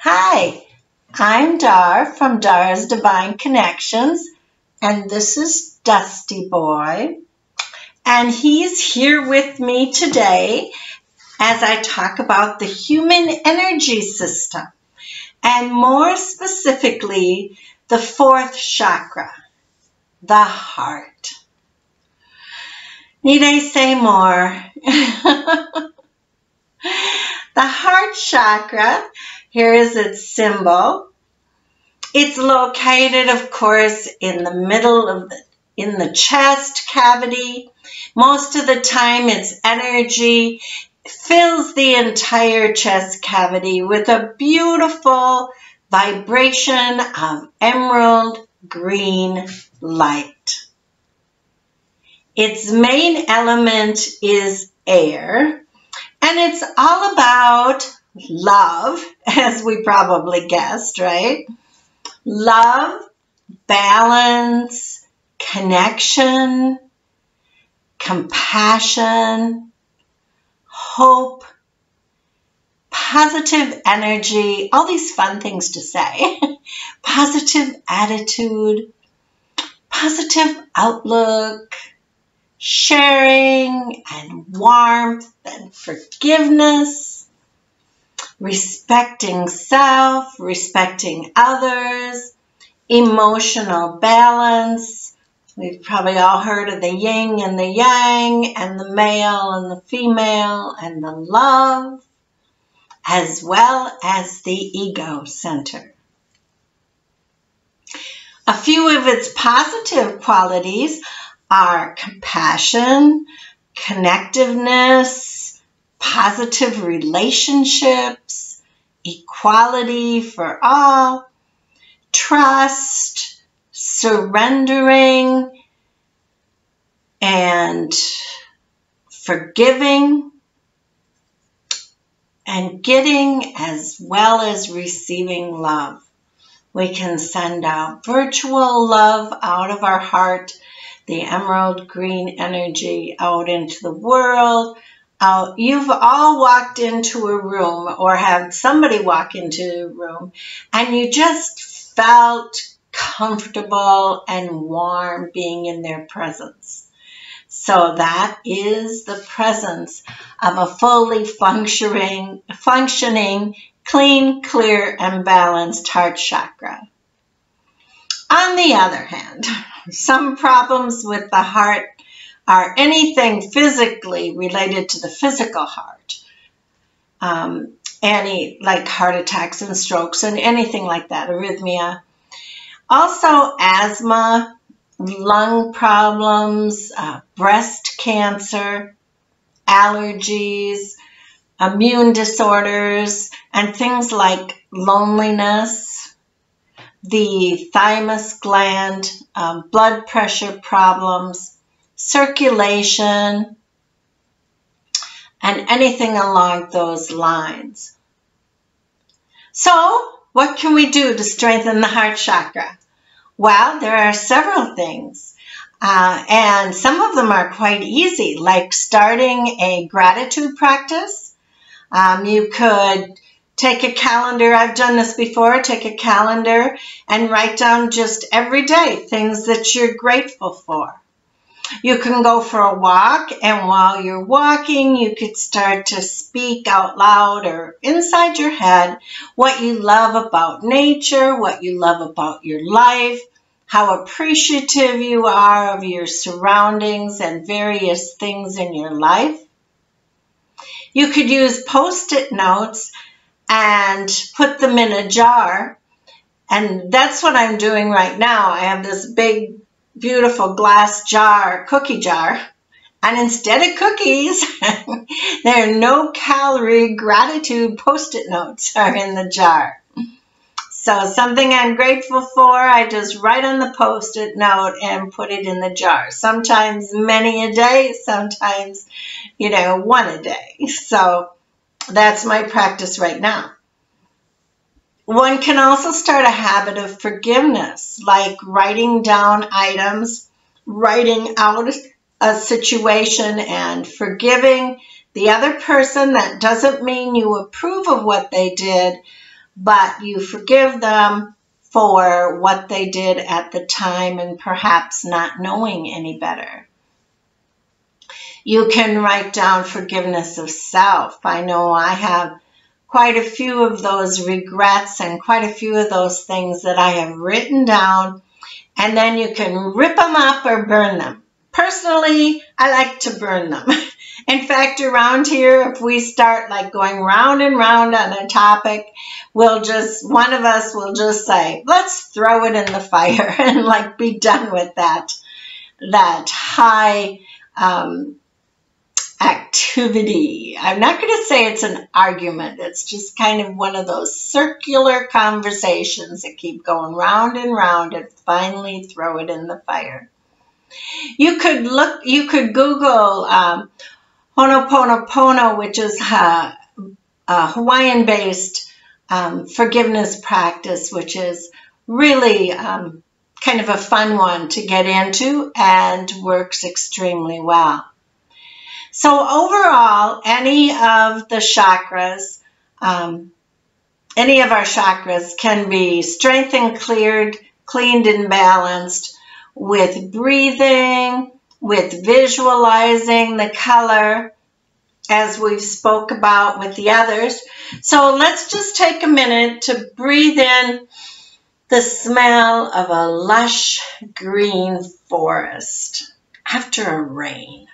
Hi, I'm Dar from Dar's Divine Connections, and this is Dusty Boy, and he's here with me today as I talk about the human energy system, and more specifically, the fourth chakra, the heart. Need I say more? The heart chakra, here is its symbol. It's located, of course, in the middle of in the chest cavity. Most of the time, its energy fills the entire chest cavity with a beautiful vibration of emerald green light. Its main element is air, and it's all about love, as we probably guessed, right? Love, balance, connection, compassion, hope, positive energy, all these fun things to say. Positive attitude, positive outlook, sharing and warmth and forgiveness, respecting self, respecting others, emotional balance. We've probably all heard of the yin and the yang, and the male and the female, and the love, as well as the ego center. A few of its positive qualities are compassion, connectiveness, positive relationships, equality for all, trust, surrendering, and forgiving, and getting as well as receiving love. We can send out virtual love out of our heart, the emerald green energy out into the world. You've all walked into a room or had somebody walk into a room and you just felt comfortable and warm being in their presence. So that is the presence of a fully functioning, clean, clear, and balanced heart chakra. On the other hand, some problems with the heart are anything physically related to the physical heart. Like heart attacks and strokes and anything like that, arrhythmia. Also asthma, lung problems, breast cancer, allergies, immune disorders, and things like loneliness, the thymus gland, blood pressure problems, circulation, and anything along those lines. So, what can we do to strengthen the heart chakra? Well, there are several things, and some of them are quite easy, like starting a gratitude practice. You could take a calendar. I've done this before. Take a calendar and write down just every day things that you're grateful for. You can go for a walk, and while you're walking, you could start to speak out loud or inside your head what you love about nature, what you love about your life, how appreciative you are of your surroundings and various things in your life. You could use Post-it notes and put them in a jar, and that's what I'm doing right now. I have this big, beautiful glass jar, cookie jar, and instead of cookies, there are no-calorie gratitude Post-it notes are in the jar. So something I'm grateful for, I just write on the Post-it note and put it in the jar. Sometimes many a day, sometimes, one a day. So that's my practice right now. One can also start a habit of forgiveness, like writing down items, writing out a situation and forgiving the other person. That doesn't mean you approve of what they did, but you forgive them for what they did at the time and perhaps not knowing any better. You can write down forgiveness of self. I know I have quite a few of those regrets and quite a few of those things that I have written down, and then you can rip them up or burn them. Personally, I like to burn them. In fact, around here, if we start like going round and round on a topic, one of us will just say, let's throw it in the fire and like be done with that high activity. I'm not going to say it's an argument. It's just kind of one of those circular conversations that keep going round and round and finally throw it in the fire. You could Google Ho'oponopono, which is a Hawaiian-based forgiveness practice, which is really kind of a fun one to get into and works extremely well. So overall, any of the chakras, any of our chakras can be strengthened, cleaned, and balanced with breathing, with visualizing the color, as we've spoke about with the others. So let's just take a minute to breathe in the smell of a lush green forest after a rain.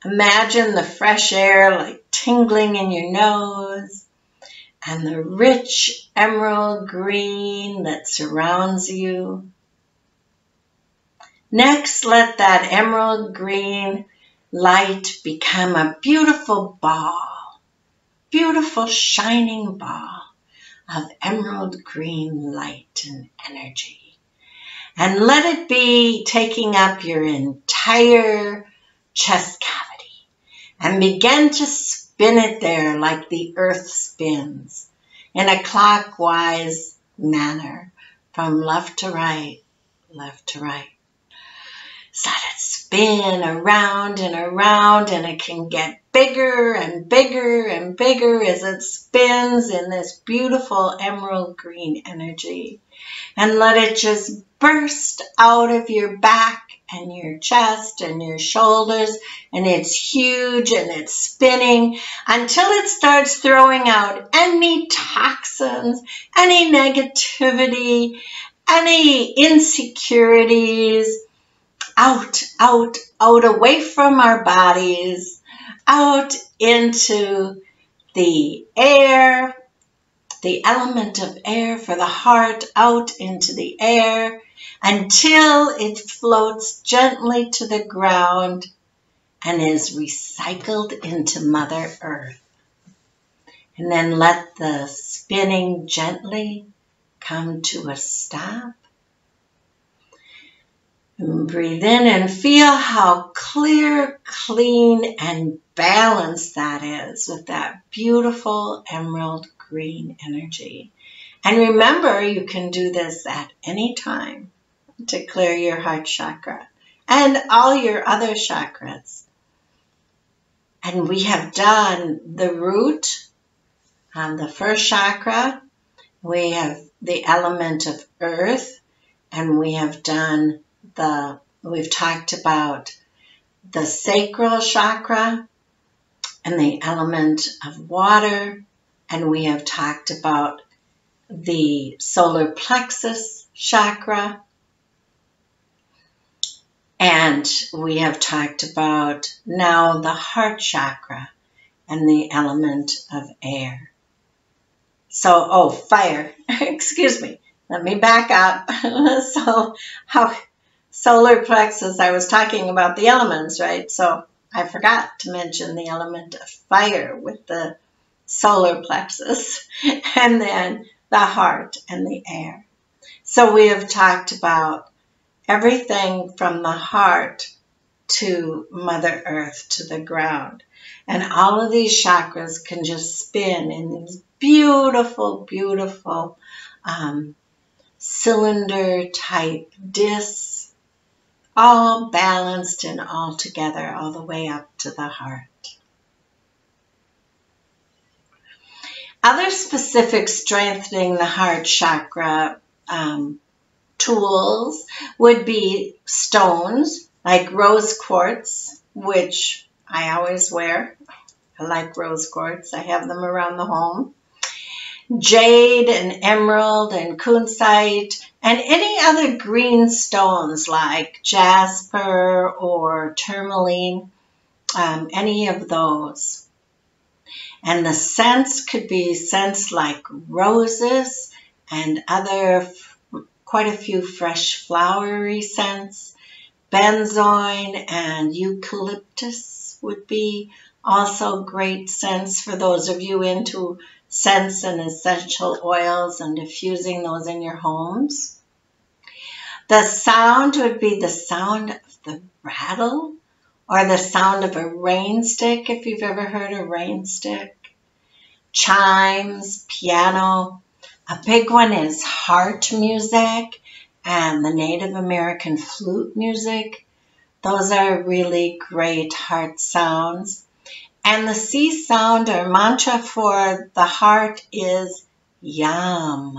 Imagine the fresh air like tingling in your nose and the rich emerald green that surrounds you. Next, let that emerald green light become a beautiful ball, beautiful shining ball of emerald green light and energy. And let it be taking up your entire chest cavity. And begin to spin it there like the earth spins in a clockwise manner from left to right, left to right. So let it spin around and around, and it can get bigger and bigger and bigger as it spins in this beautiful emerald green energy. And let it just burst out of your back and your chest and your shoulders, and it's huge and it's spinning until it starts throwing out any toxins, any negativity, any insecurities, out away from our bodies, out into the air, the element of air for the heart, out into the air until it floats gently to the ground and is recycled into Mother Earth. And then let the spinning gently come to a stop. And breathe in and feel how clear, clean, and balanced that is with that beautiful emerald green energy. And remember, you can do this at any time to clear your heart chakra and all your other chakras. And we have done the root on the first chakra. We have the element of earth, and we have done we've talked about the sacral chakra and the element of water, and we have talked about the solar plexus chakra, and we have talked about now the heart chakra and the element of air. So, fire, excuse me, let me back up. Solar plexus, I was talking about the elements, right? So I forgot to mention the element of fire with the solar plexus, and then the heart and the air. So we have talked about everything from the heart to Mother Earth to the ground. And all of these chakras can just spin in these beautiful, beautiful cylinder type discs, all balanced and all together, all the way up to the heart. Other specific strengthening the heart chakra tools would be stones like rose quartz, which I always wear. I like rose quartz. I have them around the home. Jade and emerald and kunzite and any other green stones like jasper or tourmaline, any of those. And the scents could be scents like roses and quite a few fresh flowery scents. Benzoin and eucalyptus would be also great scents for those of you into scents and essential oils and diffusing those in your homes. The sound would be the sound of the rattle or the sound of a rain stick, if you've ever heard a rain stick. Chimes, piano. A big one is heart music and the Native American flute music. Those are really great heart sounds. And the C sound or mantra for the heart is yam.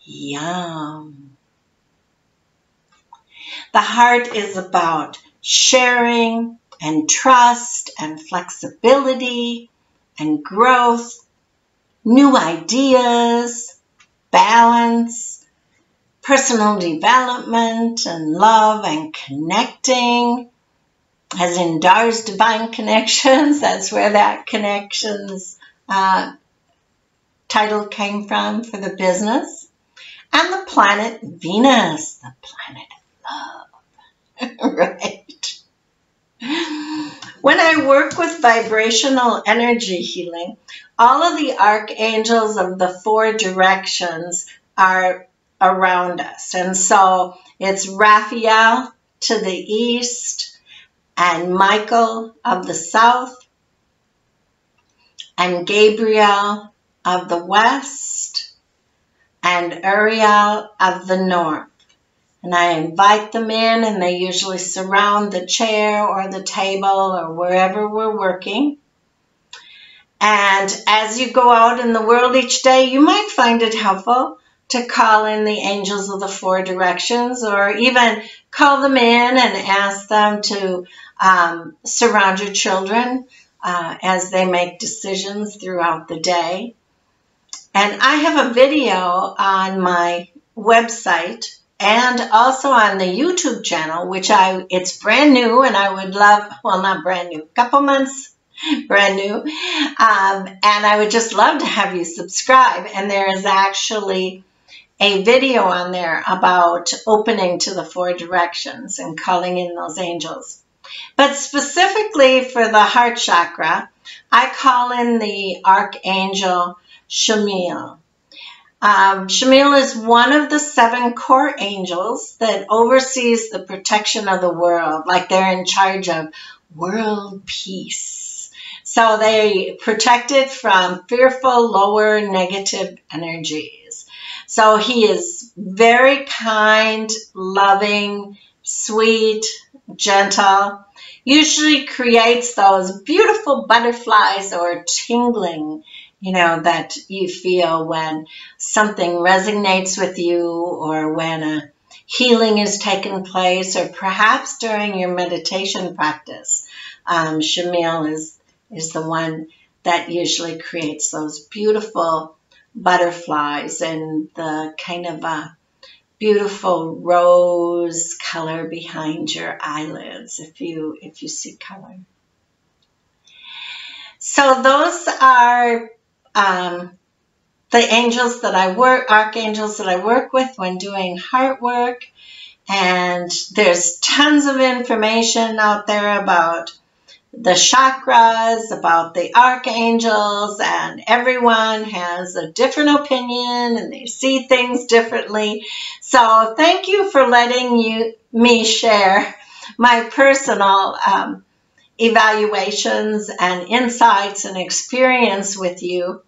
Yam. The heart is about sharing and trust and flexibility and growth, new ideas, balance, personal development and love and connecting, as in Dar's Divine Connections. That's where that Connections title came from for the business. And the planet Venus, the planet of love, right? When I work with vibrational energy healing, all of the archangels of the 4 directions are around us. And so it's Raphael to the east, and Michael of the south, and Gabriel of the west, and Uriel of the north. And I invite them in, and they usually surround the chair or the table or wherever we're working. And as you go out in the world each day, you might find it helpful to call in the angels of the 4 directions, or even call them in and ask them to surround your children as they make decisions throughout the day. And I have a video on my website and also on the YouTube channel, which it's brand new, and I would love, well, not brand new, a couple months brand new, and I would just love to have you subscribe. And there is actually a video on there about opening to the 4 directions and calling in those angels. But specifically for the heart chakra, I call in the archangel Shamil. Shamil is one of the 7 core angels that oversees the protection of the world, like they're in charge of world peace. So they protect it from fearful, lower, negative energies. So he is very kind, loving, sweet, gentle, usually creates those beautiful butterflies or tingling, that you feel when something resonates with you, or when a healing is taking place, or perhaps during your meditation practice. Shamil is the one that usually creates those beautiful butterflies and the kind of a beautiful rose color behind your eyelids, if you see color. So those are the angels that archangels that I work with when doing heart work. And there's tons of information out there about the chakras, about the archangels, and everyone has a different opinion and they see things differently. So thank you for letting me share my personal evaluations and insights and experience with you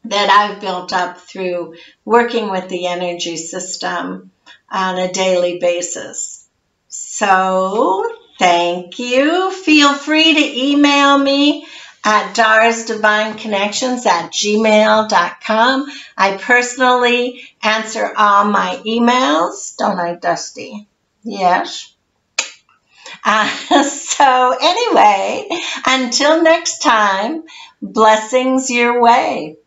that I've built up through working with the energy system on a daily basis. So thank you. Feel free to email me at darsdivineconnections@gmail.com. I personally answer all my emails, don't I, Dusty? Yes. So anyway, until next time, blessings your way.